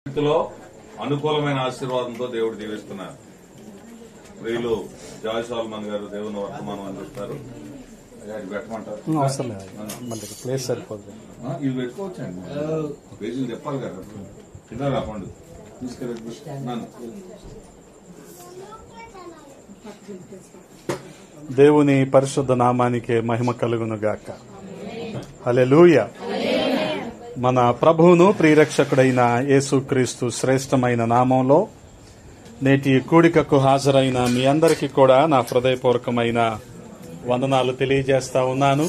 స్థితిలో అనుకూలమైన ఆశీర్వాదంతో దేవుడు దీవిస్తున్నారు. వీళ్ళు జాయ్ సాల్మన్ గారు దేవుని వర్తమానం అందిస్తారు. పెట్టమంటారు, అవసరం లేదు, ప్లేస్ సరిపోతుంది. ఇవి పెట్టుకోవచ్చండి, పేజీలు చెప్పాలి కదా. కింద రాకుండా తీసుకెళ్ళి దేవుని పరిశుద్ధ నామానికి మహిమ కలుగును గాక. హల్లెలూయా. మన ప్రభువును ప్రియరక్షకుడైన యేసుక్రీస్తు శ్రేష్టమైన నామంలో నేటి కూడికకు హాజరైన మీ అందరికీ కూడా నా హృదయపూర్వకమైన వందనాలు తెలియజేస్తా ఉన్నాను.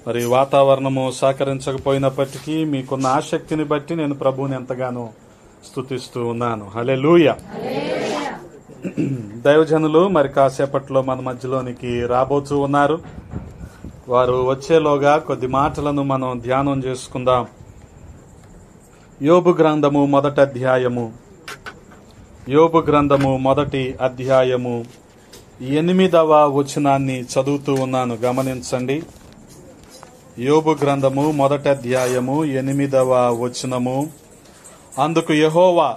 మరి వాతావరణము సహకరించకపోయినప్పటికీ మీకున్న ఆసక్తిని బట్టి నేను ప్రభువుని ఎంతగానో స్తుతిస్తూ ఉన్నాను. హల్లెలూయా. దైవజనులు మరి కాసేపట్లో మన మధ్యలోనికి రాబోతూ ఉన్నారు. వారు వచ్చేలోగా కొద్ది మాటలను మనం ధ్యానం చేసుకుందాం. యోబు గ్రంథము మొదటి అధ్యాయము, యోబు గ్రంథము మొదటి అధ్యాయము 8వ వచనాన్ని చదువుతూ ఉన్నాను, గమనించండి. యోబు గ్రంథము మొదటి అధ్యాయము 8వ వచనము. అందుకు యెహోవా,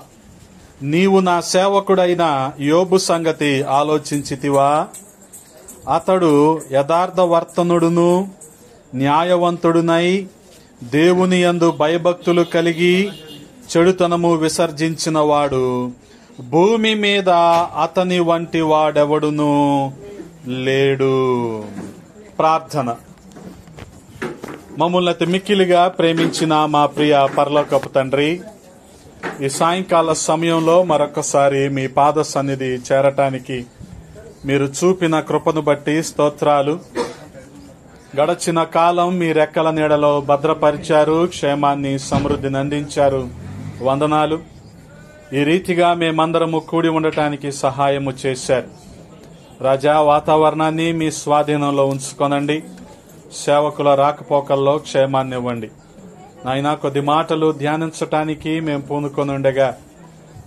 నీవు నా సేవకుడైన యోబు సంగతి ఆలోచించితివా? అతడు యథార్థవర్తనుడును న్యాయవంతుడునై దేవుని యందు భయభక్తులు కలిగి చెడుతనము విసర్జించినవాడు. భూమి మీద అతని వంటి వాడెవడును లేడు. ప్రార్థన. మమ్మల్ని అతి మిక్కిలిగా ప్రేమించిన మా ప్రియ పరలోకపు తండ్రి, ఈ సాయంకాల సమయంలో మరొకసారి మీ పాద సన్నిధి చేరటానికి మీరు చూపిన కృపను బట్టి స్తోత్రాలు. గడచిన కాలం మీ రెక్కల నీడలో భద్రపరిచారు, క్షేమాన్ని సమృద్ధిని అందించారు. వందనాలు. ఈ రీతిగా మేమందరము కూడి ఉండటానికి సహాయము చేశారు. రాజా, వాతావరణాన్ని మీ స్వాధీనంలో ఉంచుకొనండి. సేవకుల రాకపోకల్లో క్షేమాన్ని ఇవ్వండి. నాయనా, కొద్ది మాటలు ధ్యానించటానికి మేము పూనుకొని ఉండగా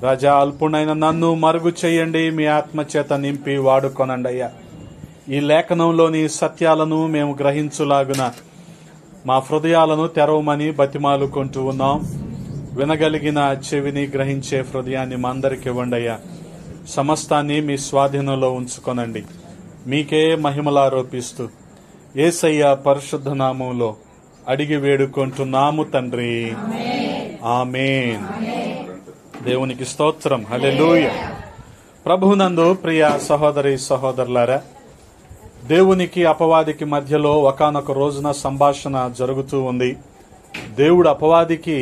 రాజా, అల్పుడైన నన్ను మరుగు చేయండి, మీ ఆత్మచేత నింపి వాడుకొనండి అయ్యా. ఈ లేఖనంలోని సత్యాలను మేము గ్రహించులాగున మా హృదయాలను తెరవమని బతిమాలుకుంటూ ఉన్నాం. వినగలిగిన చెవిని, గ్రహించే హృదయాన్ని మా అందరికి ఇవ్వండి అయ్యా. సమస్తాన్ని మీ స్వాధీనంలో ఉంచుకొనండి. మీకే మహిమలారోపిస్తూ యేసయ్య పరిశుద్ధ నామంలో అడిగి వేడుకుంటున్నాము తండ్రి, ఆమేన్. దేవునికి స్తోత్రం. హల్లెలూయా. ప్రభువునందు ప్రియ సహోదరి సహోదరులారా, దేవునికి అపవాదికి మధ్యలో ఒకానొక రోజున సంభాషణ జరుగుతూ ఉంది. దేవుడు అపవాదికి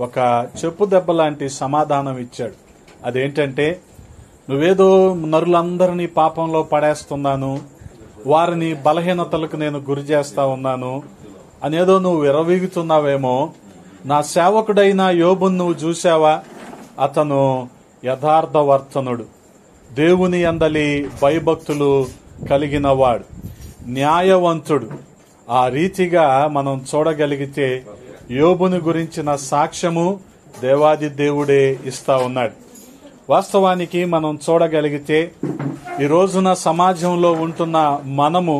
ఒక చెప్పు దెబ్బ లాంటి సమాధానం ఇచ్చాడు. అదేంటంటే, నువ్వేదో నరులందరినీ పాపంలో పడేస్తున్నాను, వారిని బలహీనతలకు నేను గురి చేస్తా ఉన్నాను అనేదో నువ్వు విరవీగుతున్నావేమో. నా సేవకుడైన యోబును నువ్వు చూసావా? అతను యథార్థవర్తనుడు, దేవుని యందలి భయభక్తులు కలిగినవాడు, న్యాయవంతుడు. ఆ రీతిగా మనం చూడగలిగితే యోబుని గురించిన సాక్ష్యము దేవాది దేవుడే ఇస్తా ఉన్నాడు. వాస్తవానికి మనం చూడగలిగితే ఈ రోజున సమాజంలో ఉంటున్న మనము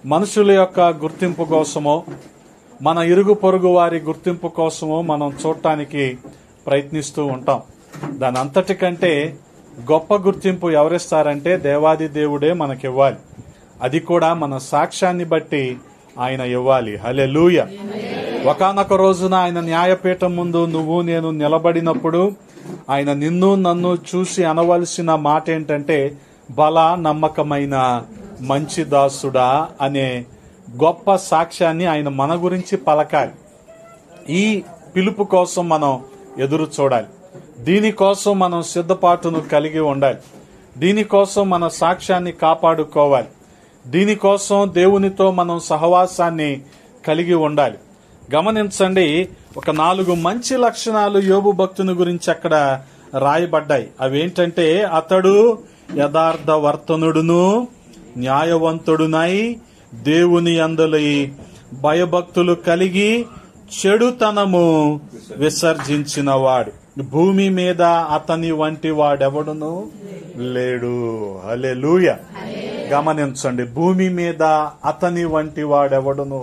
మనుషుల యొక్క గుర్తింపు కోసమో, మన ఇరుగు పొరుగు వారి గుర్తింపు కోసమో మనం చూడటానికి ప్రయత్నిస్తూ ఉంటాం. దాని అంతటికంటే గొప్ప గుర్తింపు ఎవరిస్తారంటే దేవాది దేవుడే మనకివ్వాలి. అది కూడా మన సాక్ష్యాన్ని బట్టి ఆయన ఇవ్వాలి. హల్లెలూయా. ఒకానొక రోజున ఆయన న్యాయపీఠం ముందు నువ్వు నేను నిలబడినప్పుడు ఆయన నిన్ను నన్ను చూసి అనవలసిన మాట ఏంటంటే, బల నమ్మకమైన మంచి దాసుడా అనే గొప్ప సాక్ష్యాన్ని ఆయన మన గురించి పలకాలి. ఈ పిలుపు కోసం మనం ఎదురు చూడాలి. దీనికోసం మనం సిద్ధపాటును కలిగి ఉండాలి. దీనికోసం మన సాక్ష్యాన్ని కాపాడుకోవాలి. దీనికోసం దేవునితో మనం సహవాసాన్ని కలిగి ఉండాలి. గమనించండి, ఒక 4 మంచి లక్షణాలు యోబు భక్తుని గురించి అక్కడ రాయబడ్డాయి. అవేంటంటే, అతడు యథార్థవర్తనుడును న్యాయవంతుడునై దేవుని యందలి భయభక్తులు కలిగి చెడుతనము విసర్జించినవాడు. భూమి మీద అతని వంటి వాడెవడును లేడు. హల్లెలూయా. గమనించండి, భూమి మీద అతని వంటి వాడెవడును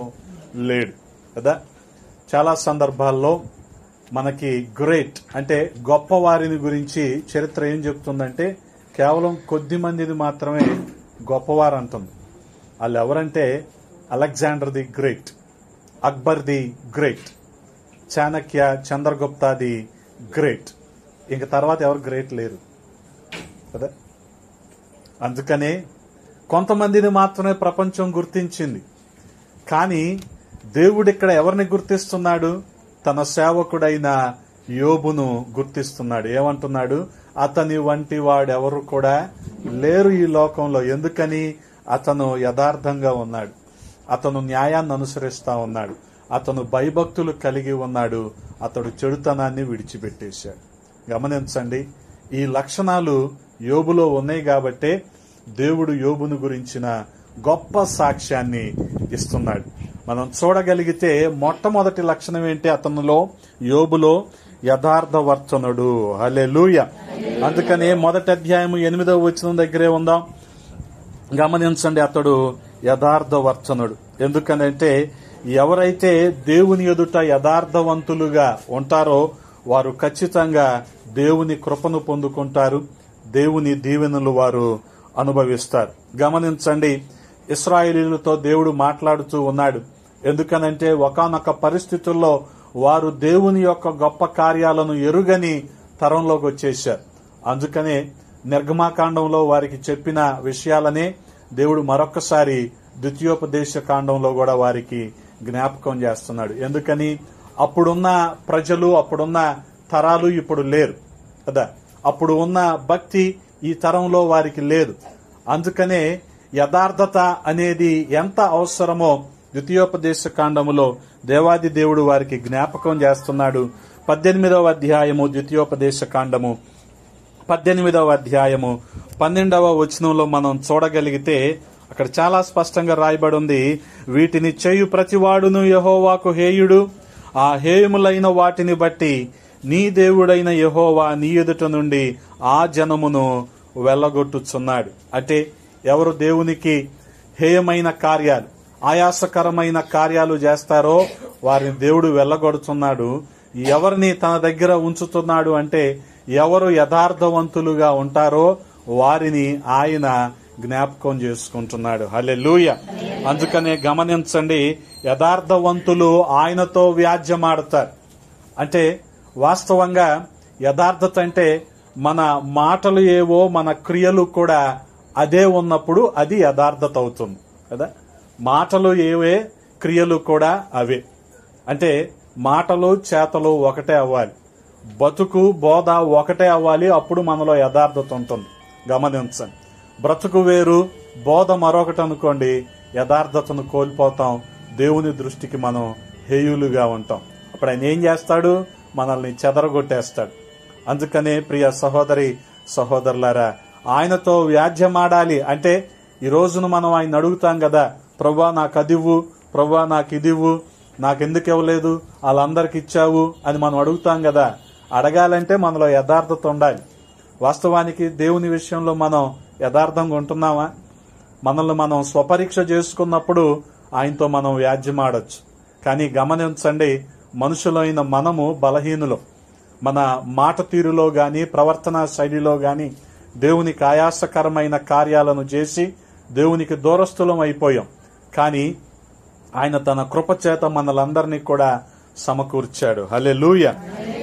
లేడు కదా. చాలా సందర్భాల్లో మనకి గ్రేట్ అంటే గొప్ప వారిని గురించి చరిత్ర ఏం చెప్తుందంటే కేవలం కొద్ది మందిది మాత్రమే గొప్పవారు అంటుంది. వాళ్ళు ఎవరంటే Alexander the great, Akbar the great, Chanakya, Chandragupta the great. ఇంక తర్వాత ఎవరు గ్రేట్ లేరు కదా. అందుకనే కొంతమందిని మాత్రమే ప్రపంచం గుర్తించింది. కానీ దేవుడు ఇక్కడ ఎవరిని గుర్తిస్తున్నాడు? తన సేవకుడైన యోబును గుర్తిస్తున్నాడు. ఏమంటున్నాడు? అతని వంటి వాడెవరు కూడా లేరు ఈ లోకంలో. ఎందుకని? అతను యథార్థంగా ఉన్నాడు, అతను న్యాయాన్ని అనుసరిస్తా ఉన్నాడు, అతను భయభక్తులు కలిగి ఉన్నాడు, అతడు చెడుతనాన్ని విడిచిపెట్టేశాడు. గమనించండి, ఈ లక్షణాలు యోబులో ఉన్నాయి కాబట్టే దేవుడు యోబును గురించిన గొప్ప సాక్ష్యాన్ని ఇస్తున్నాడు. మనం చూడగలిగితే మొట్టమొదటి లక్షణం ఏంటి? అతనిలో, యోబులో యథార్థవర్తనుడు. హల్లెలూయా. అందుకనే మొదటి అధ్యాయం 8వ వచనం దగ్గరే ఉందాం. గమనించండి, అతడు యథార్థవర్తనుడు. ఎందుకనంటే ఎవరైతే దేవుని ఎదుట యథార్థవంతులుగా ఉంటారో వారు ఖచ్చితంగా దేవుని కృపను పొందుకుంటారు, దేవుని దీవెనలు వారు అనుభవిస్తారు. గమనించండి, ఇశ్రాయేలీయులతో దేవుడు మాట్లాడుతూ ఉన్నాడు. ఎందుకనంటే ఒకానొక పరిస్థితుల్లో వారు దేవుని యొక్క గొప్ప కార్యాలను ఎరుగని తరంలోకి వచ్చేశారు. అందుకనే నిర్గమాకాండంలో వారికి చెప్పిన విషయాలనే దేవుడు మరొకసారి ద్వితీయోపదేశ కాండంలో కూడా వారికి జ్ఞాపకం చేస్తున్నాడు. ఎందుకని? అప్పుడున్న ప్రజలు, అప్పుడున్న తరాలు ఇప్పుడు లేరు కదా. అప్పుడు ఉన్న భక్తి ఈ తరంలో వారికి లేదు. అందుకనే యథార్థత అనేది ఎంత అవసరమో ద్వితీయోపదేశ కాండములో దేవాది దేవుడు వారికి జ్ఞాపకం చేస్తున్నాడు. 18వ అధ్యాయము ద్వితీయోపదేశ కాండము 18వ అధ్యాయము 12వ వచనంలో మనం చూడగలిగితే అక్కడ చాలా స్పష్టంగా రాయబడి ఉంది, వీటిని చేయు ప్రతివాడును యెహోవాకు హేయుడు, ఆ హేయములైన వాటిని బట్టి నీ దేవుడైన యెహోవా నీ ఎదుట నుండి ఆ జనమును వెళ్ళగొట్టుచున్నాడు. అంటే ఎవరు దేవునికి హేయమైన కార్యాలు, ఆయాసకరమైన కార్యాలు చేస్తారో వారిని దేవుడు వెళ్ళగొడుతున్నాడు. ఎవరిని తన దగ్గర ఉంచుతున్నాడు అంటే ఎవరు యథార్థవంతులుగా ఉంటారో వారిని ఆయన జ్ఞాపకం చేసుకుంటున్నాడు. హల్లెలూయా. అందుకనే గమనించండి, యథార్థవంతులు ఆయనతో వ్యాజ్యమాడతారు. అంటే వాస్తవంగా యథార్థత అంటే మన మాటలు ఏవో మన క్రియలు కూడా అదే ఉన్నప్పుడు అది యథార్థత అవుతుంది కదా. మాటలు ఏవే, క్రియలు కూడా అవే. అంటే మాటలు చేతలు ఒకటే అవ్వాలి, బతుకు బోధ ఒకటే అవ్వాలి. అప్పుడు మనలో యథార్థత ఉంటుంది. గమనించండి, బ్రతుకు వేరు, బోధ మరొకటి అనుకోండి, యథార్థతను కోల్పోతాం. దేవుని దృష్టికి మనం హేయులుగా ఉంటాం. అప్పుడు ఆయన ఏం చేస్తాడు? మనల్ని చెదరగొట్టేస్తాడు. అందుకనే ప్రియ సహోదరి సహోదరులారా, ఆయనతో వ్యాజ్యమాడాలి అంటే ఈ రోజును మనం ఆయన అడుగుతాం కదా, ప్రభువా నాకు అదివ్వు, ప్రభువా నాకు ఇదివ్వు, నాకెందుకు ఇవ్వలేదు, వాళ్ళందరికి ఇచ్చావు అని మనం అడుగుతాం కదా. అడగాలంటే మనలో యథార్థత ఉండాలి. వాస్తవానికి దేవుని విషయంలో మనం యథార్థంగా ఉంటున్నామా? మనల్ని మనం స్వపరీక్ష చేసుకున్నప్పుడు ఆయనతో మనం వ్యాజ్యమాడొచ్చు. కానీ గమనించండి, మనుషులైన మనము బలహీనులు. మన మాట తీరులో గాని, ప్రవర్తన శైలిలో గాని దేవునికి ఆయాసకరమైన కార్యాలను చేసి దేవునికి దూరస్థులం అయిపోయాం. కానీ ఆయన తన కృపచేత మనలందరినీ కూడా సమకూర్చాడు. హల్లెలూయా.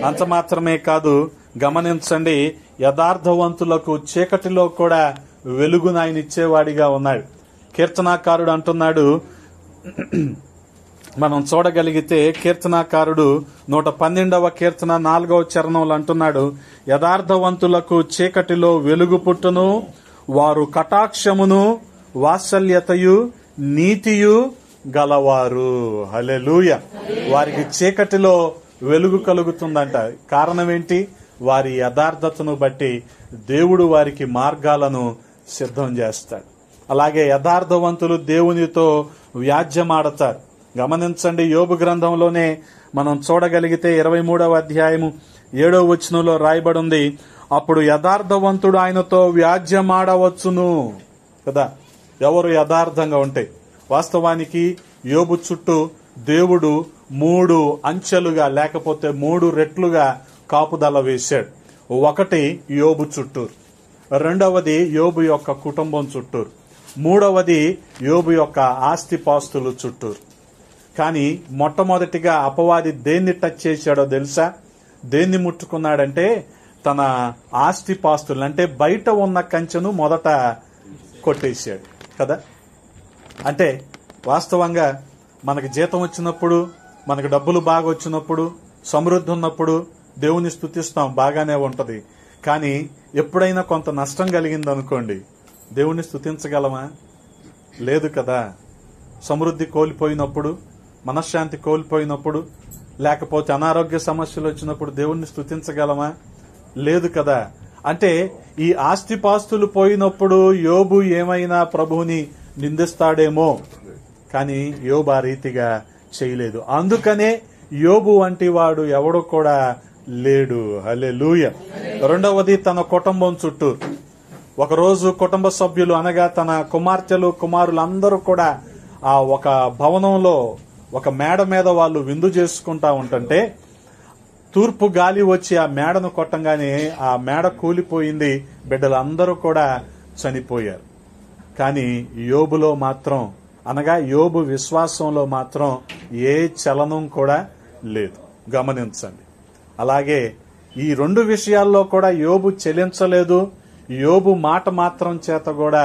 అంత మాత్రమే కాదు, గమనించండి, యథార్థవంతులకు చీకటిలో కూడా వెలుగును ఆయన ఇచ్చేవాడిగా ఉన్నాడు. కీర్తనాకారుడు అంటున్నాడు, మనం చూడగలిగితే కీర్తనాకారుడు 112వ కీర్తన 4వ చరణంలో అంటున్నాడు, యథార్థవంతులకు చీకటిలో వెలుగు పుట్టును, వారు కటాక్షమును వాత్సల్యతయు నీతియు గలవారు. హల్లెలూయా. వారికి చీకటిలో వెలుగు కలుగుతుందంట. కారణం ఏంటి? వారి యథార్థతను బట్టి దేవుడు వారికి మార్గాలను సిద్ధం చేస్తాడు. అలాగే యథార్థవంతులు దేవునితో వ్యాజ్యమాడతారు. గమనించండి, యోబు గ్రంథంలోనే మనం చూడగలిగితే 23వ అధ్యాయము 7వ వచనంలో రాయబడి ఉంది, అప్పుడు యథార్థవంతుడు ఆయనతో వ్యాజ్యమాడవచ్చును కదా. ఎవరు యథార్థంగా ఉంటే, వాస్తవానికి యోబు చుట్టూ దేవుడు 3 అంచెలుగా లేకపోతే 3 రెట్లుగా కాపుదల వేశాడు. ఒకటి యోబు చుట్టూరు, రెండవది యోబు యొక్క కుటుంబం చుట్టూరు, మూడవది యోబు యొక్క ఆస్తిపాస్తులు చుట్టూరు. కానీ మొట్టమొదటిగా అపవాది దేన్ని టచ్ చేశాడో తెలుసా? దేన్ని ముట్టుకున్నాడంటే తన ఆస్తిపాస్తులు, అంటే బయట ఉన్న కంచెను మొదట కొట్టేశాడు కదా. అంటే వాస్తవంగా మనకి జీతం వచ్చినప్పుడు, మనకు డబ్బులు బాగా వచ్చినప్పుడు, సమృద్ధి ఉన్నప్పుడు దేవుని స్తుతిస్తాం, బాగానే ఉంటది. కానీ ఎప్పుడైనా కొంత నష్టం కలిగిందనుకోండి, దేవుణ్ణి స్తుతించగలమా? లేదు కదా. సమృద్ధి కోల్పోయినప్పుడు, మనశ్శాంతి కోల్పోయినప్పుడు, లేకపోతే అనారోగ్య సమస్యలు వచ్చినప్పుడు దేవుణ్ణి స్తుతించగలమా? లేదు కదా. అంటే ఈ ఆస్తిపాస్తులు పోయినప్పుడు యోబు ఏమైనా ప్రభువుని నిందిస్తాడేమో, కానీ యోబు ఆ రీతిగా చేయలేదు. అందుకనే యోబు వంటి వాడు ఎవడు కూడా లేడు. హల్లెలూయా. రెండవది తన కుటుంబం చుట్టూ. ఒకరోజు కుటుంబ సభ్యులు అనగా తన కుమార్తెలు కుమారులు అందరూ కూడా ఆ ఒక భవనంలో ఒక మేడ మీద వాళ్ళు విందు చేసుకుంటా ఉంటుంటే తూర్పు గాలి వచ్చి ఆ మేడను కొట్టంగానే ఆ మేడ కూలిపోయింది, బిడ్డలందరూ కూడా చనిపోయారు. కానీ యోబులో మాత్రం, అనగా యోబు విశ్వాసంలో మాత్రం ఏ చలనం కూడా లేదు. గమనించండి. అలాగే ఈ 2 విషయాల్లో కూడా యోబు చెలించలేదు. యోబు మాట మాత్రం చేత కూడా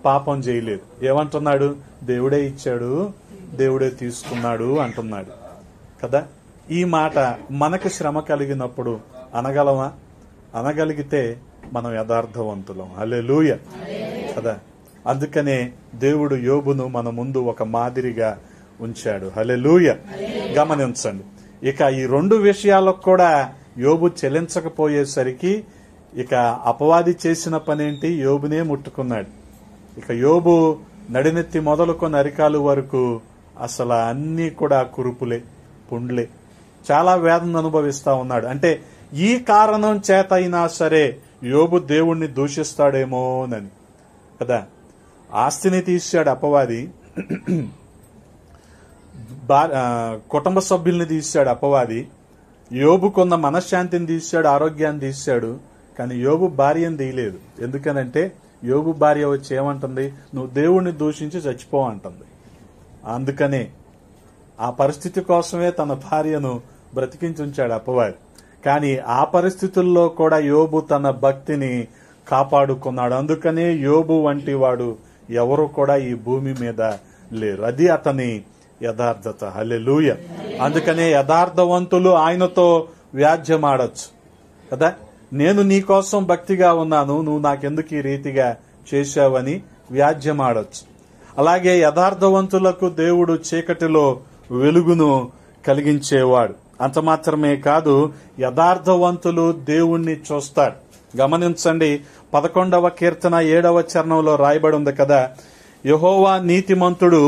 పాపం చేయలేదు. ఏమంటున్నాడు? దేవుడే ఇచ్చాడు, దేవుడే తీసుకున్నాడు అంటున్నాడు కదా. ఈ మాట మనకు శ్రమ కలిగినప్పుడు అనగలమా? అనగలిగితే మనం యథార్థవంతులం. హల్లెలూయా కదా. అందుకనే దేవుడు యోబును మన ముందు ఒక మాదిరిగా ఉంచాడు. హల్లెలూయా. గమనించండి. ఇక ఈ 2 విషయాలకు కూడా యోబు చెల్లించకపోయేసరికి ఇక అపవాది చేసిన పనేంటి? యోబునే ముట్టుకున్నాడు. ఇక యోబు నడినెత్తి మొదలుకొని అరికాలు వరకు అసలు అన్నీ కూడా కురుపులే, పుండ్లే, చాలా వేదన అనుభవిస్తా ఉన్నాడు. అంటే ఈ కారణం చేత అయినా సరే యోబు దేవుణ్ణి దూషిస్తాడేమోనని కదా. ఆస్తిని తీశాడు అపవాది, కుటుంబ సభ్యుల్ని తీశాడు అపవాది, యోబుకున్న మనశ్శాంతిని తీశాడు, ఆరోగ్యాన్ని తీశాడు. కానీ యోబు భార్యను తీయలేదు. ఎందుకనంటే యోబు భార్య వచ్చి ఏమంటుంది? నువ్వు దేవుణ్ణి దూషించి చచ్చిపో అంటుంది. అందుకనే ఆ పరిస్థితి కోసమే తన భార్యను బ్రతికించి ఉంచాడు అపవాది. కానీ ఆ పరిస్థితుల్లో కూడా యోబు తన భక్తిని కాపాడుకున్నాడు. అందుకనే యోబు వంటి వాడు ఎవరు కూడా ఈ భూమి మీద లేరు. అది అతని యథార్థత. హల్లెలూయా. అందుకనే యథార్థవంతులు ఆయనతో వ్యాజ్యమాడొచ్చు కదా. నేను నీ కోసం భక్తిగా ఉన్నాను, నువ్వు నాకెందుకు ఈ రీతిగా చేశావని వ్యాజ్యమాడొచ్చు. అలాగే యథార్థవంతులకు దేవుడు చీకటిలో వెలుగును కలిగించేవాడు. అంత మాత్రమే కాదు, యథార్థవంతులు దేవుణ్ణి చూస్తారు. గమనించండి, 11వ కీర్తన 7వ చరణంలో రాయబడి ఉంది కదా, యెహోవా నీతిమంతుడు,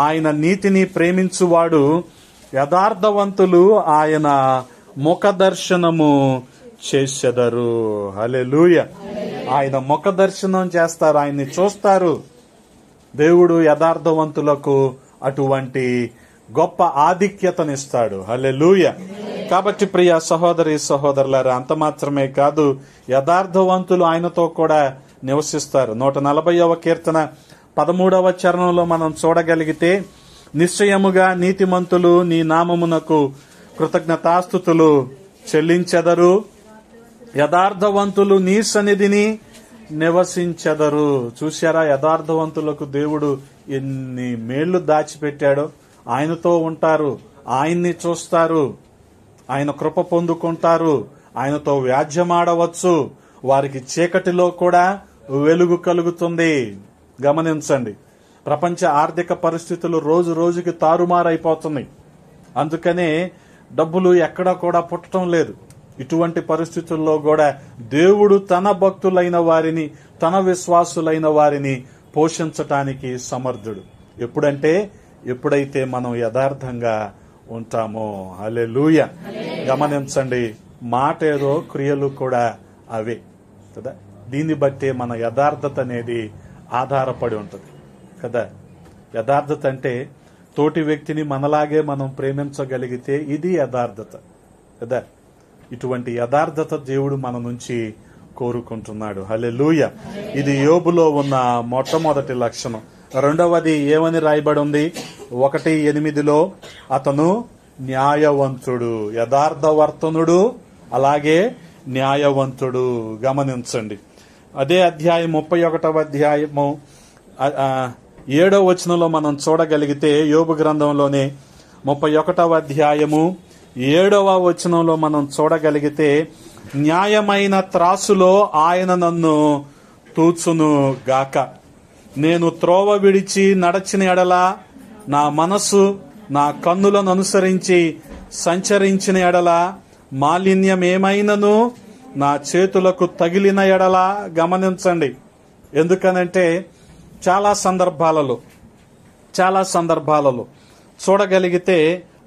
ఆయన నీతిని ప్రేమించువాడు, యథార్థవంతులు ఆయన ముఖ దర్శనము చేసెదరు. హల్లెలూయా. ఆయన ముఖ దర్శనం చేస్తారు, ఆయన్ని చూస్తారు. దేవుడు యథార్థవంతులకు అటువంటి గొప్ప ఆధిక్యతనిస్తాడు. హల్లెలూయా. కాబట్టి ప్రియ సహోదరి సహోదరులారా, అంత మాత్రమే కాదు, యథార్థవంతులు ఆయనతో కూడా నివసిస్తారు. 140వ కీర్తన 13వ చరణంలో మనం చూడగలిగితే, నిశ్చయముగా నీతిమంతులు నీ నామమునకు కృతజ్ఞతాస్తుతులు చెల్లించెదరు, యథార్థవంతులు నీ సన్నిధిని నివసించెదరు. చూశారా, యథార్థవంతులకు దేవుడు ఎన్ని మేళ్లు దాచిపెట్టాడో. ఆయనతో ఉంటారు, ఆయన్ని చూస్తారు, ఆయన కృప పొందుకుంటారు, ఆయనతో వ్యాజ్యమాడవచ్చు. వారికి చీకటిలో కూడా వెలుగు కలుగుతుంది. గమనించండి, ప్రపంచ ఆర్థిక పరిస్థితులు రోజు రోజుకి తారుమారైపోతున్నాయి. అందుకనే డబ్బులు ఎక్కడా కూడా పుట్టడం లేదు. ఇటువంటి పరిస్థితుల్లో కూడా దేవుడు తన భక్తులైన వారిని, తన విశ్వాసులైన వారిని పోషించటానికి సమర్థుడు. ఎప్పుడైతే మనం యథార్థంగా ఉంటామో. హల్లెలూయా. గమనించండి, మాట ఏదో, క్రియలు కూడా అవే కదా. దీన్ని బట్టే మన యథార్థత అనేది ఆధారపడి ఉంటుంది కదా. యథార్థత అంటే తోటి వ్యక్తిని మనలాగే మనం ప్రేమించగలిగితే ఇది యథార్థత కదా. ఇటువంటి యథార్థత దేవుడు మన నుంచి కోరుకుంటున్నాడు. హల్లెలూయా. ఇది యోబులో ఉన్న మొట్టమొదటి లక్షణం. రెండవది ఏమని రాయబడి ఉంది? 1:8 అతను న్యాయవంతుడు, యథార్థవర్తనుడు, అలాగే న్యాయవంతుడు. గమనించండి, అదే అధ్యాయం 31వ అధ్యాయము 7వ వచనంలో మనం చూడగలిగితే, యోబు గ్రంథంలోనే 31వ అధ్యాయము 7వ వచనంలో మనం చూడగలిగితే, న్యాయమైన త్రాసులో ఆయన నన్ను తూచును గాక. నేను త్రోవ విడిచి నడచిన ఎడల, నా మనస్సు నా కన్నులను అనుసరించి సంచరించిన ఎడల, మాలిన్యమేమైనను నా చేతులకు తగిలిన ఎడల. గమనించండి, ఎందుకనంటే చాలా సందర్భాలలో చూడగలిగితే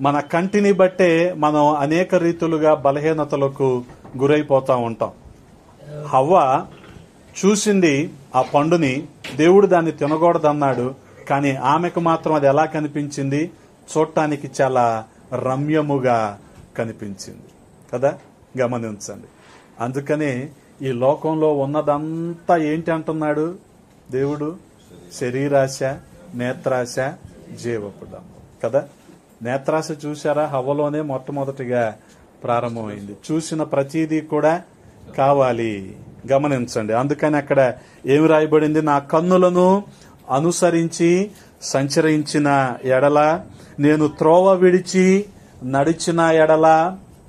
మన కంటిని బట్టే మనం అనేక రీతులుగా బలహీనతలకు గురైపోతా ఉంటాం. హవ్వ చూసింది ఆ పండుని, దేవుడు దాన్ని తినకూడదన్నాడు, కానీ ఆమెకు మాత్రం అది ఎలా కనిపించింది? చూడటానికి చాలా రమ్యముగా కనిపించింది కదా. గమనించండి, అందుకనే ఈ లోకంలో ఉన్నదంతా ఏంటి అంటున్నాడు దేవుడు? శరీరాశ, నేత్రాశ, జీవపుడం కదా. నేత్రాశ చూసారా? హవ్వలోనే మొట్టమొదటిగా ప్రారంభమైంది. చూసిన ప్రతిదీ కూడా కావాలి. గమనించండి, అందుకని అక్కడ ఏమి రాయబడింది? నా కన్నులను అనుసరించి సంచరించిన ఎడల, నేను త్రోవ విడిచి నడిచిన ఎడల.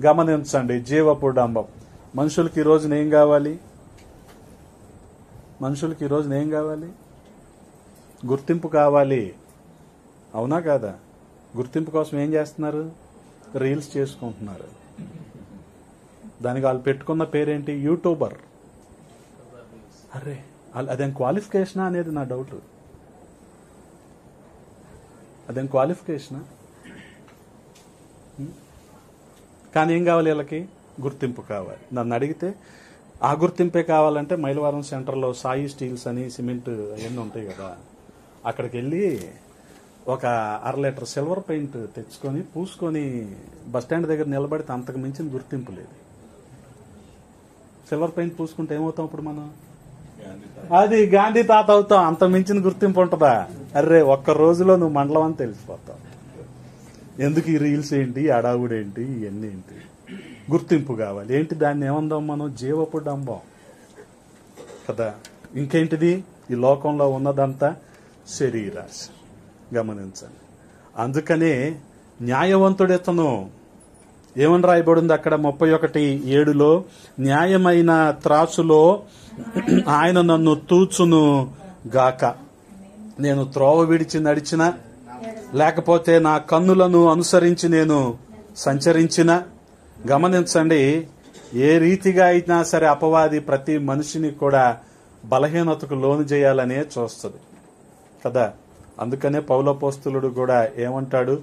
గమనించండి, జీవపుడంబం. మనుషులకి ఈ రోజున ఏం కావాలి? గుర్తింపు కావాలి. అవునా కాదా? గుర్తింపు కోసం ఏం చేస్తున్నారు? రీల్స్ చేసుకుంటున్నారు. దానికి వాళ్ళు పెట్టుకున్న పేరేంటి? యూట్యూబర్. అరే, అదేం క్వాలిఫికేషనా అనేది నా డౌట్. అదేం క్వాలిఫికేషనా? కానీ ఏం కావాలి వీళ్ళకి? గుర్తింపు కావాలి. నన్ను అడిగితే ఆ గుర్తింపే కావాలంటే మైలవరం సెంటర్లో సాయి స్టీల్స్ అని సిమెంట్ అవన్నీ ఉంటాయి కదా, అక్కడికి వెళ్ళి ఒక 1/2 లీటర్ సిల్వర్ పెయింట్ తెచ్చుకొని పూసుకొని బస్టాండ్ దగ్గర నిలబడితే అంతకు మించిన గుర్తింపు లేదు. సిల్వర్ పెయింట్ పూసుకుంటే ఏమవుతాం ఇప్పుడు మనం? అది గాంధీ తాత అవుతాం. అంత మించిన గుర్తింపు ఉంటుందా? అర్రే, ఒక్క రోజులో నువ్వు మండలం అని తెలిసిపోతావు. ఎందుకు ఈ రీల్స్ ఏంటి, అడావుడేంటి, ఇవన్నీ ఏంటి? గుర్తింపు కావాలి. ఏంటి దాన్ని ఏమందాం మనం? జీవపు డంబం కదా. ఇంకేంటిది? ఈ లోకంలో ఉన్నదంతా శరీరాశ. గమనించండి, అందుకనే న్యాయవంతుడెతను ఏమని రాయబడింది అక్కడ 31:7 న్యాయమైన త్రాసులో ఆయన నన్ను తూచును గాక. నేను త్రోవ విడిచి నడిచిన, లేకపోతే నా కన్నులను అనుసరించి నేను సంచరించిన. గమనించండి, ఏ రీతిగా అయినా సరే అపవాది ప్రతి మనిషిని కూడా బలహీనతకు లోను చేయాలనే చూస్తుంది కదా. అందుకనే పౌలపోస్తులుడు కూడా ఏమంటాడు?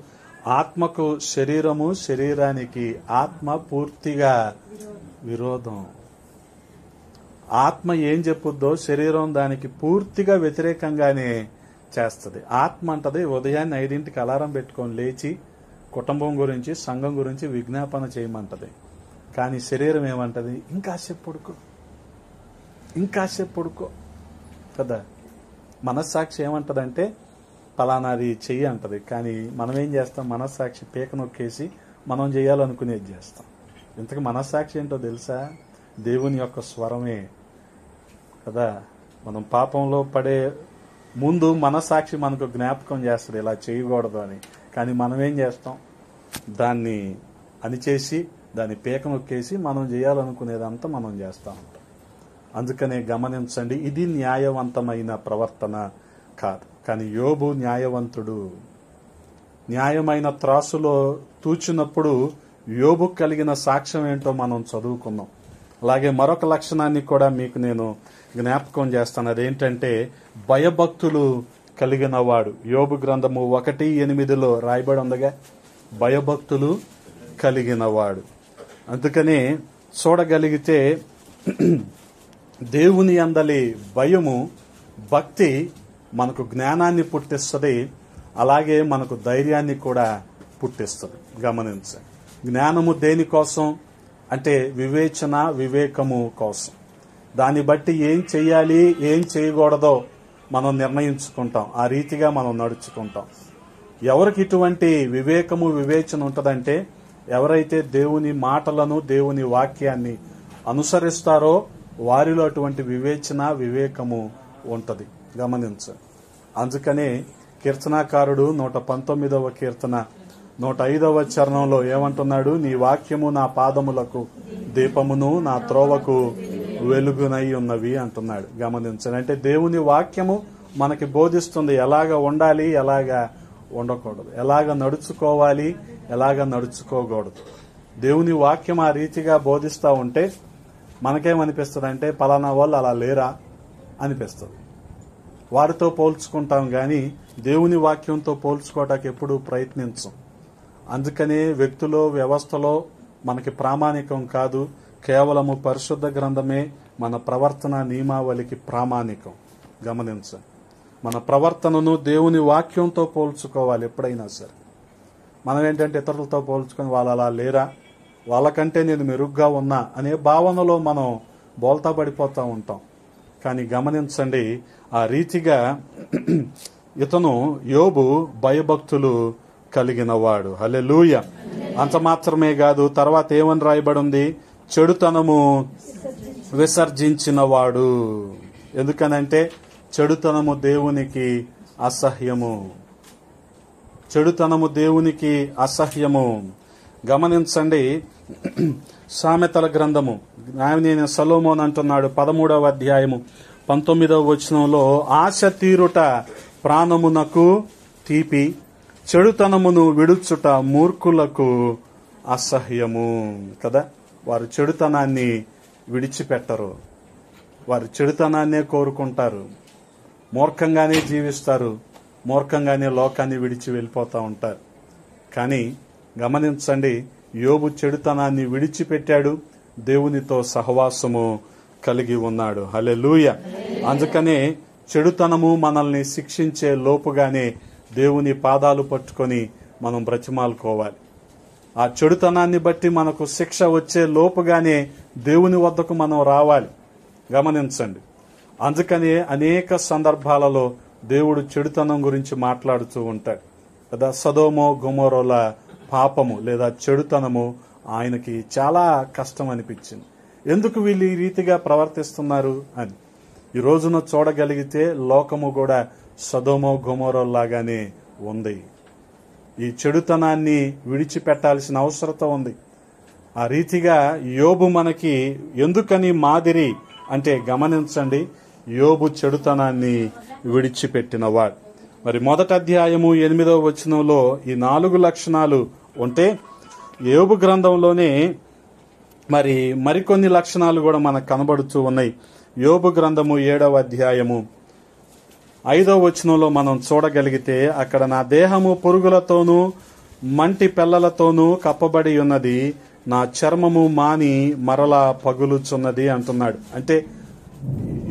ఆత్మకు శరీరము, శరీరానికి ఆత్మ పూర్తిగా విరోధం. ఆత్మ ఏం చెప్పుద్దో శరీరం దానికి పూర్తిగా వ్యతిరేకంగానే చేస్తుంది. ఆత్మ అంటది ఉదయాన్నే 5ంటికి అలారం పెట్టుకొని లేచి కుటుంబం గురించి, సంఘం గురించి విజ్ఞాపన చేయమంటది. కానీ శరీరం ఏమంటది? ఇంకాసేపు పడుకో కదా. మనస్సాక్షి ఏమంటదంటే పలానాది చెయ్యి అంటది. కానీ మనం ఏం చేస్తాం? మనస్సాక్షి పీక నొక్కేసి మనం చేయాలనుకునేది చేస్తాం. ఇంతకు మనస్సాక్షి ఏంటో తెలుసా? దేవుని యొక్క స్వరమే కదా. మనం పాపంలో పడే ముందు మనస్సాక్షి మనకు జ్ఞాపకం చేస్తుంది ఇలా చేయకూడదు అని. కానీ మనం ఏం చేస్తాం? దాన్ని అనిచేసి దాన్ని పీక నొక్కేసి మనం చేయాలనుకునేదంతా మనం చేస్తూ ఉంటాం. అందుకనే గమనించండి, ఇది న్యాయవంతమైన ప్రవర్తన కాదు. కానీ యోబు న్యాయవంతుడు. న్యాయమైన త్రాసులో తూచినప్పుడు యోబు కలిగిన సాక్ష్యం ఏంటో మనం చదువుకున్నాం. అలాగే మరొక లక్షణాన్ని కూడా మీకు నేను జ్ఞాపకం చేస్తాను. అదేంటంటే భయభక్తులు కలిగిన వాడు. యోబు గ్రంథము 1:8 రాయబడి ఉందగా, భయభక్తులు కలిగిన వాడు. అందుకనే చూడగలిగితే దేవుని అందలి భయము, భక్తి మనకు జ్ఞానాన్ని పుట్టిస్తుంది. అలాగే మనకు ధైర్యాన్ని కూడా పుట్టిస్తుంది. గమనించండి. జ్ఞానము దేనికోసం అంటే వివేచన, వివేకము కోసం. దాన్ని బట్టి ఏం చెయ్యాలి, ఏం చేయకూడదో మనం నిర్ణయించుకుంటాం. ఆ రీతిగా మనం నడుచుకుంటాం. ఎవరికి ఇటువంటి వివేకము, వివేచన ఉంటుందంటే ఎవరైతే దేవుని మాటలను, దేవుని వాక్యాన్ని అనుసరిస్తారో వారిలో అటువంటి వివేచన, వివేకము ఉంటది. గమనించండి. అందుకనే కీర్తనాకారుడు 119వ కీర్తన 105వ చరణంలో ఏమంటున్నాడు? నీ వాక్యము నా పాదములకు దీపమును, నా త్రోవకు వెలుగునై ఉన్నవి అంటున్నాడు. గమనించండి. అంటే దేవుని వాక్యము మనకి బోధిస్తుంది ఎలాగ ఉండాలి, ఎలాగ ఉండకూడదు, ఎలాగ నడుచుకోవాలి, ఎలాగ నడుచుకోకూడదు. దేవుని వాక్యం ఆ రీతిగా బోధిస్తూ ఉంటే మనకేమనిపిస్తుంది అంటే పలానా వాళ్ళు అలా లేరా అనిపిస్తుంది. వారితో పోల్చుకుంటాం గాని దేవుని వాక్యంతో పోల్చుకోవటానికి ఎప్పుడూ ప్రయత్నించం. అందుకనే వ్యక్తులో, వ్యవస్థలో మనకి ప్రామాణికం కాదు. కేవలము పరిశుద్ధ గ్రంథమే మన ప్రవర్తన నియమావళికి ప్రామాణికం. గమనించండి. మన ప్రవర్తనను దేవుని వాక్యంతో పోల్చుకోవాలి ఎప్పుడైనా సరే. మనం ఏంటంటే ఇతరులతో పోల్చుకొని వాళ్ళు అలా లేరా, వాళ్ళకంటే నేను మెరుగ్గా ఉన్నా అనే భావనలో మనం బోల్తా పడిపోతూ ఉంటాం. కానీ గమనించండి, ఆ రీతిగా ఇతను యోబు భయభక్తులు కలిగినవాడు. హల్లెలూయా. అంత మాత్రమే కాదు, తర్వాత ఏమని రాయబడి ఉంది? చెడుతనము విసర్జించినవాడు. ఎందుకనంటే చెడుతనము దేవునికి అసహ్యము. చెడుతనము దేవునికి అసహ్యము. గమనించండి. సామెతల గ్రంథము జ్ఞాని సొలొమోను అంటున్నాడు 13వ అధ్యాయము 19వ వచనంలో, ఆశ తీరుట ప్రాణమునకు తీపి, చెడుతనమును విడుచుట మూర్ఖులకు అసహ్యము. కదా, వారు చెడుతనాన్ని విడిచిపెట్టరు. వారు చెడుతనాన్నే కోరుకుంటారు. మూర్ఖంగానే జీవిస్తారు. మూర్ఖంగానే లోకాన్ని విడిచి వెళ్ళిపోతూ ఉంటారు. కానీ గమనించండి, యోబు చెడుతనాన్ని విడిచిపెట్టాడు. దేవునితో సహవాసము కలిగి ఉన్నాడు. హల్లెలూయా. అందుకనే చెడుతనము మనల్ని శిక్షించే లోపుగానే దేవుని పాదాలు పట్టుకొని మనం బ్రతిమాలుకోవాలి. ఆ చెడుతనాన్ని బట్టి మనకు శిక్ష వచ్చే లోపుగానే దేవుని వద్దకు మనం రావాలి. గమనించండి. అందుకనే అనేక సందర్భాలలో దేవుడు చెడుతనం గురించి మాట్లాడుతూ ఉంటాడు కదా. సదోమో గొమొర్రాల పాపము లేదా చెడుతనము ఆయనకి చాలా కష్టం అనిపించింది. ఎందుకు వీళ్ళు ఈ రీతిగా ప్రవర్తిస్తున్నారు అని. ఈ రోజున చూడగలిగితే లోకము కూడా సదోమో గొమొర్రాలాగానే ఉంది. ఈ చెడుతనాన్ని విడిచిపెట్టాల్సిన అవసరత ఉంది. ఆ రీతిగా యోబు మనకి ఎందుకని మాదిరి అంటే గమనించండి, యోబు చెడుతనాన్ని విడిచిపెట్టినవాడు. మరి మొదటి అధ్యాయము 8వ వచనంలో ఈ 4 లక్షణాలు ఉంటే, యోబు గ్రంథంలోనే మరి మరికొన్ని లక్షణాలు కూడా మనకు కనబడుతూ ఉన్నాయి. యోబు గ్రంథము 7వ అధ్యాయము 5వ వచనంలో మనం చూడగలిగితే అక్కడ, నా దేహము పురుగులతోనూ మంటి పెళ్లలతోనూ కప్పబడి ఉన్నది, నా చర్మము మాని మరలా పగులుచున్నది అంటున్నాడు. అంటే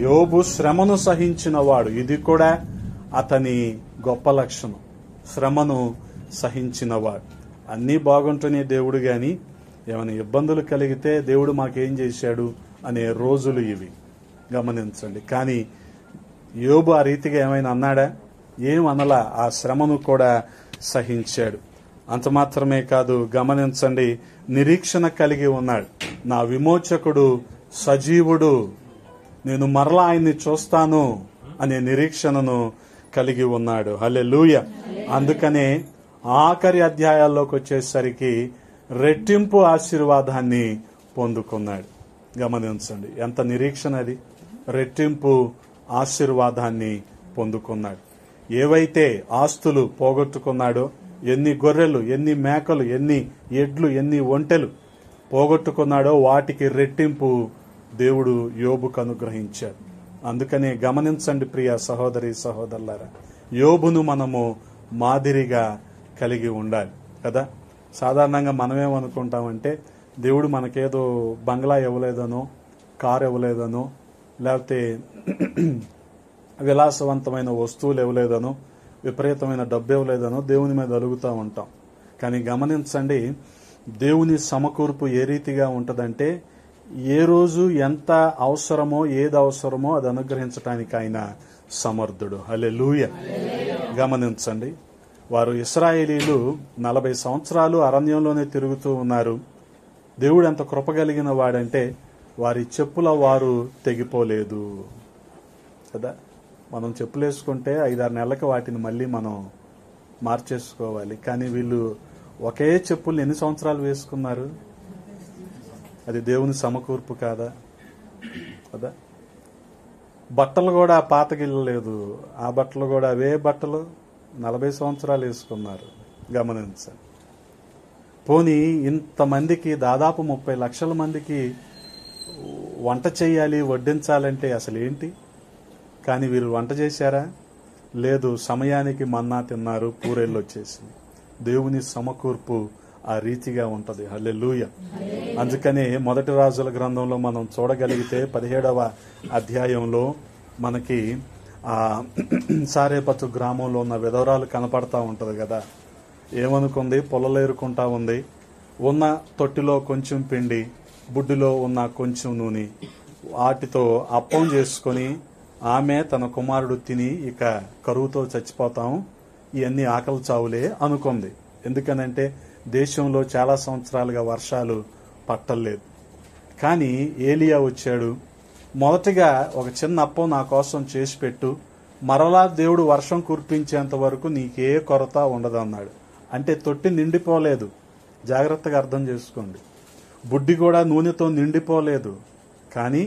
యోబు శ్రమను సహించినవాడు. ఇది కూడా అతని గొప్ప లక్షణం, శ్రమను సహించినవాడు. అన్నీ బాగుంటునే దేవుడు గాని ఏమైనా ఇబ్బందులు కలిగితే దేవుడు మాకేం చేశాడు అనే రోజులు ఇవి. గమనించండి. కానీ యోబు ఆ రీతిగా ఏమైనా అన్నాడా? ఏం అనలా. ఆ శ్రమను కూడా సహించాడు. అంత మాత్రమే కాదు, గమనించండి, నిరీక్షణ కలిగి ఉన్నాడు. నా విమోచకుడు సజీవుడు, నేను మరలా ఆయన్ని చూస్తాను అనే నిరీక్షణను కలిగి ఉన్నాడు. హల్లెలూయా. అందుకనే ఆఖరి అధ్యాయాల్లోకి వచ్చేసరికి రెట్టింపు ఆశీర్వాదాన్ని పొందుకున్నాడు. గమనించండి, ఎంత నిరీక్షణ అది. రెట్టింపు ఆశీర్వాదాన్ని పొందుకున్నాడు. ఏవైతే ఆస్తులు పోగొట్టుకున్నాడో, ఎన్ని గొర్రెలు, ఎన్ని మేకలు, ఎన్ని ఎడ్లు, ఎన్ని ఒంటెలు పోగొట్టుకున్నాడో వాటికి రెట్టింపు దేవుడు యోబుకు అనుగ్రహించాడు. అందుకనే గమనించండి ప్రియ సహోదరి సహోదరులారా, యోబును మనము మాదిరిగా కలిగి ఉండాలి కదా. సాధారణంగా మనమేమనుకుంటామంటే దేవుడు మనకేదో బంగ్లా ఇవ్వలేదనో, కారు ఇవ్వలేదనో, లేకపోతే విలాసవంతమైన వస్తువులు ఇవ్వలేదనో, విపరీతమైన డబ్బు ఇవ్వలేదనో దేవుని మీద అలుగుతూ ఉంటాం. కానీ గమనించండి, దేవుని సమకూర్పు ఏ రీతిగా ఉంటుందంటే ఏ రోజు ఎంత అవసరమో ఏది అవసరమో అది అనుగ్రహించడానికి ఆయన సమర్థుడు. హల్లెలూయా. గమనించండి, వారు ఇశ్రాయేలీలు 40 సంవత్సరాలు అరణ్యంలోనే తిరుగుతూ ఉన్నారు. దేవుడు ఎంత కృప కలిగిన వాడంటే వారి చెప్పుల వారు తెగిపోలేదు కదా. మనం చెప్పులు వేసుకుంటే 5-6 నెలలకు వాటిని మళ్ళీ మనం మార్చేసుకోవాలి. కానీ వీళ్ళు ఒకే చెప్పులు ఎన్ని సంవత్సరాలు వేసుకున్నారు? అది దేవుని సమకూర్పు కాదా కదా. బట్టలు కూడా పాతగిల్లలేదు, ఆ బట్టలు కూడా అవే బట్టలు 40 సంవత్సరాలు వేసుకున్నారు. గమనించండి. పోనీ ఇంతమందికి దాదాపు 30 లక్షల మందికి వంట చేయాలి, వడ్డించాలంటే అసలు ఏంటి? కానీ వీరు వంట చేశారా? లేదు. సమయానికి మన్నా తిన్నారు, పూరేళ్ళు వచ్చేసింది. దేవుని సమకూర్పు ఆ రీతిగా ఉంటది. హల్లెలూయా. అందుకనే మొదటి రాజుల గ్రంథంలో మనం చూడగలిగితే 17వ అధ్యాయంలో మనకి ఆ సారేపతు గ్రామంలో ఉన్న విధవరాలు కనపడతా ఉంటది కదా. ఏమనుకుంది? పొలలేరుకుంటా ఉంది. ఉన్న తొట్టిలో కొంచెం పిండి, బుడ్డిలో ఉన్న కొంచెం నూనె, వాటితో అప్పం చేసుకొని ఆమె తన కుమారుడు తిని ఇక కరువుతో చచ్చిపోతాం, ఇవన్నీ ఆకలి చావులే అనుకుంది. ఎందుకనంటే దేశంలో చాలా సంవత్సరాలుగా వర్షాలు పట్టలేదు. కానీ ఏలియా వచ్చాడు. మొదటిగా ఒక చిన్న అప్పం నా కోసం చేసి పెట్టు, మరలా దేవుడు వర్షం కురిపించేంత వరకు నీకే కొరత ఉండదన్నాడు. అంటే తొట్టి నిండిపోలేదు. జాగ్రత్తగా అర్థం చేసుకోండి. బుడ్డి కూడా నూనెతో నిండిపోలేదు. కానీ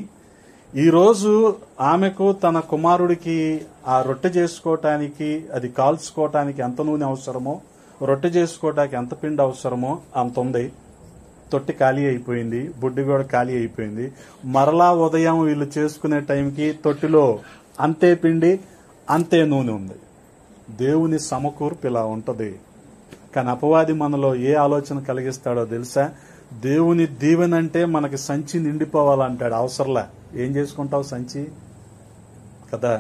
ఈరోజు ఆమెకు తన కుమారుడికి ఆ రొట్టె చేసుకోవటానికి, అది కాల్చుకోవటానికి ఎంత నూనె అవసరమో, రొట్టె చేసుకోవటానికి ఎంత పిండి అవసరమో అంత ఉంది. తొట్టి ఖాళీ అయిపోయింది, బుడ్డి కూడా ఖాళీ అయిపోయింది. మరలా ఉదయం వీళ్ళు చేసుకునే టైంకి తొట్టిలో అంతే పిండి, అంతే నూనె ఉంది. దేవుని సమకూర్పు ఇలా ఉంటది. కానీ అపవాది మనలో ఏ ఆలోచన కలిగిస్తాడో తెలుసా? దేవుని దీవెనంటే మనకి సంచి నిండిపోవాలంటాడు. అవసరంలా. ఏం చేసుకుంటావు సంచి కదా.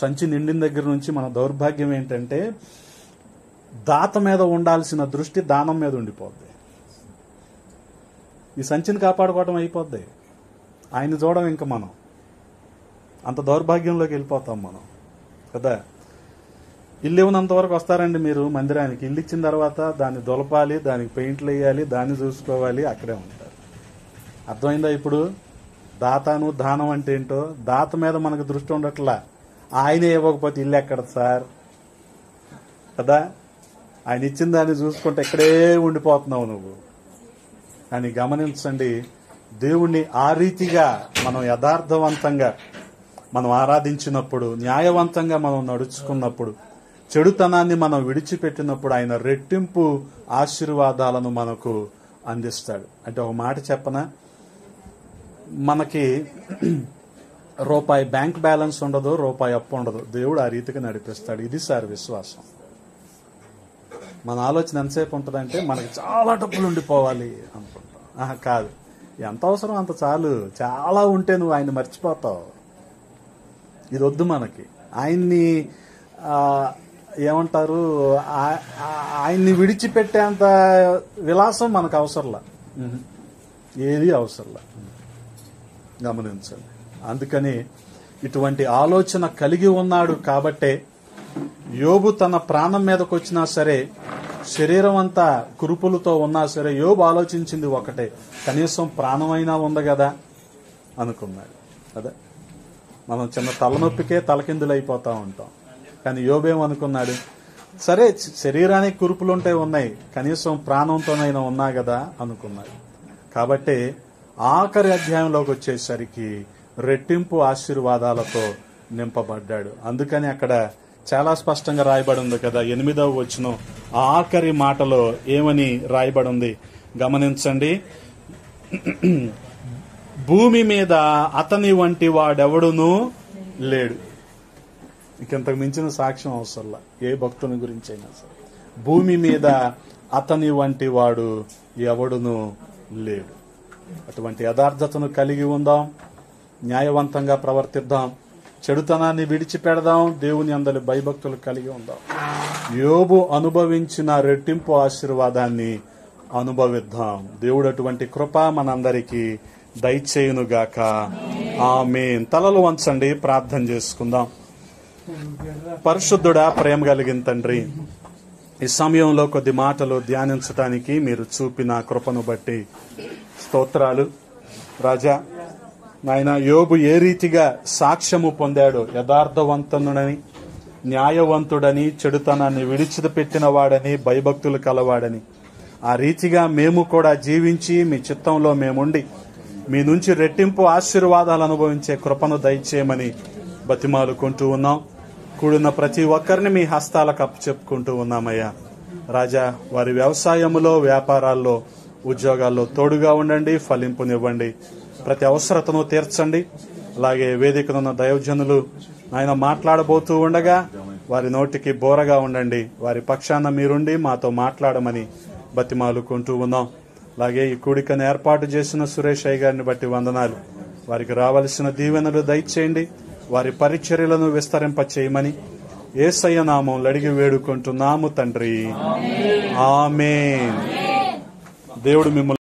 సంచి నిండిన దగ్గర నుంచి మన దౌర్భాగ్యం ఏంటంటే దాత మీద ఉండాల్సిన దృష్టి దానం మీద ఉండిపోద్ది. ఈ సంచిని కాపాడుకోవడం అయిపోద్ది. ఆయన చూడడం ఇంకా మనం అంత దౌర్భాగ్యంలోకి వెళ్ళిపోతాం మనం కదా. ఇల్లు ఇవ్వనంత వరకు వస్తారండి మీరు మందిరానికి. ఇల్లు ఇచ్చిన తర్వాత దాన్ని దొలపాలి, దానికి పెయింట్లు వేయాలి, దాన్ని చూసుకోవాలి, అక్కడే ఉంటారు. అర్థమైందా ఇప్పుడు? దాతను దానం అంటే ఏంటో. దాత మీద మనకు దృష్టి ఉండట్లా. ఆయనే ఇవ్వకపోతే ఇల్లు ఎక్కడ సార్ కదా. ఆయన ఇచ్చిన దాన్ని చూసుకుంటే ఇక్కడే ఉండిపోతున్నావు నువ్వు. కానీ గమనించండి, దేవుణ్ణి ఆ రీతిగా మనం యథార్థవంతంగా మనం ఆరాధించినప్పుడు, న్యాయవంతంగా మనం నడుచుకున్నప్పుడు, చెడుతనాన్ని మనం విడిచిపెట్టినప్పుడు ఆయన రెట్టింపు ఆశీర్వాదాలను మనకు అందిస్తాడు. అంటే ఒక మాట చెప్పనా, మనకి రూపాయి బ్యాంక్ బ్యాలెన్స్ ఉండదు, రూపాయి అప్పు ఉండదు. దేవుడు ఆ రీతిగా నడిపిస్తాడు. ఇది సార్ విశ్వాసం. మన ఆలోచన ఎంతసేపు ఉంటుందంటే మనకి చాలా డబ్బులు ఉండిపోవాలి అనుకుంటాం. కాదు, ఎంత అవసరం అంత చాలు. చాలా ఉంటే నువ్వు ఆయన మర్చిపోతావు. ఇది వద్దు మనకి. ఆయన్ని ఏమంటారు, ఆయన్ని విడిచిపెట్టేంత విలాసం మనకు అవసరంలా, ఏది అవసరంలా. గమనించండి. అందుకని ఇటువంటి ఆలోచన కలిగి ఉన్నాడు కాబట్టే యోబు తన ప్రాణం మీదకి వచ్చినా సరే, శరీరం అంతా కురుపులతో ఉన్నా సరే, యోబు ఆలోచించింది ఒకటే, కనీసం ప్రాణమైనా ఉంది కదా అనుకున్నాడు. అదే మనం చిన్న తలనొప్పికే తలకిందులు అయిపోతా ఉంటాం. కానీ యోబేమనుకున్నాడు, సరే శరీరానికి కురుపులుంటే ఉన్నాయి, కనీసం ప్రాణంతోనైనా ఉన్నా కదా అనుకున్నాడు. కాబట్టి ఆఖరి అధ్యాయంలోకి వచ్చేసరికి రెట్టింపు ఆశీర్వాదాలతో నింపబడ్డాడు. అందుకని అక్కడ చాలా స్పష్టంగా రాయబడి ఉంది కదా, 8వ వచనం ఆఖరి మాటలో ఏమని రాయబడి ఉంది గమనించండి. భూమి మీద అతని వంటి వాడెవడునూ లేడు. ఇంకెంతకు మించిన సాక్ష్యం అవసరంలా ఏ భక్తుని గురించి అయినా సరే. భూమి మీద అతని వంటి వాడు ఎవడునూ లేడు. అటువంటి యథార్థతను కలిగి ఉందాం, న్యాయవంతంగా ప్రవర్తిద్దాం, చెడుతనాన్ని విడిచిపెడదాం. దేవుని అందరి భయభక్తులు కలిగి ఉందాం. యోబు అనుభవించిన రెట్టింపు ఆశీర్వాదాన్ని అనుభవిద్దాం. దేవుడు అటువంటి కృప మనందరికీ దయచేయునుగాక. ఆమేన్. తలలు వంచండి, ప్రార్థన చేసుకుందాం. పరిశుద్ధుడా, ప్రేమ కలిగిన తండ్రి, ఈ సమయంలో కొద్ది మాటలు ధ్యానించడానికి మీరు చూపిన కృపను బట్టి స్తోత్రాలు. రాజా నాయన, యోబు ఏ రీతిగా సాక్ష్యము పొందాడో, యథార్థవంతుడని, న్యాయవంతుడని, చెడుతనాన్ని విడిచిపెట్టిన వాడని, భయభక్తులు కలవాడని, ఆ రీతిగా మేము కూడా జీవించి మీ చిత్తంలో మేముండి మీ నుంచి రెట్టింపు ఆశీర్వాదాలు అనుభవించే కృపను దయచేయమని బతిమాలుకుంటూ ఉన్నాం. కూడిన ప్రతి ఒక్కరిని మీ హస్తాలకు అప్పచెప్పుకుంటూ ఉన్నామయ్యా. రాజా, వారి వ్యవసాయములో, వ్యాపారాల్లో, ఉద్యోగాల్లో తోడుగా ఉండండి, ఫలింపునివ్వండి, ప్రతి అవసరతను తీర్చండి. అలాగే వేదికనున్న దైవజనులు ఆయన మాట్లాడబోతూ ఉండగా వారి నోటికి బోరగా ఉండండి. వారి పక్షాన మీరుండి మాతో మాట్లాడమని బతిమాలుకుంటూ ఉన్నాం. అలాగే ఈ కూడికను ఏర్పాటు చేసిన సురేష్ అయ్య గారిని బట్టి వందనాలు. వారికి రావలసిన దీవెనలు దయచేయండి. వారి పరిచర్యలను విస్తరింప చేయమని యేసయ్య నామములో అడిగి వేడుకుంటున్నాము తండ్రి. ఆమేన్. దేవుడు మిమ్మల్ని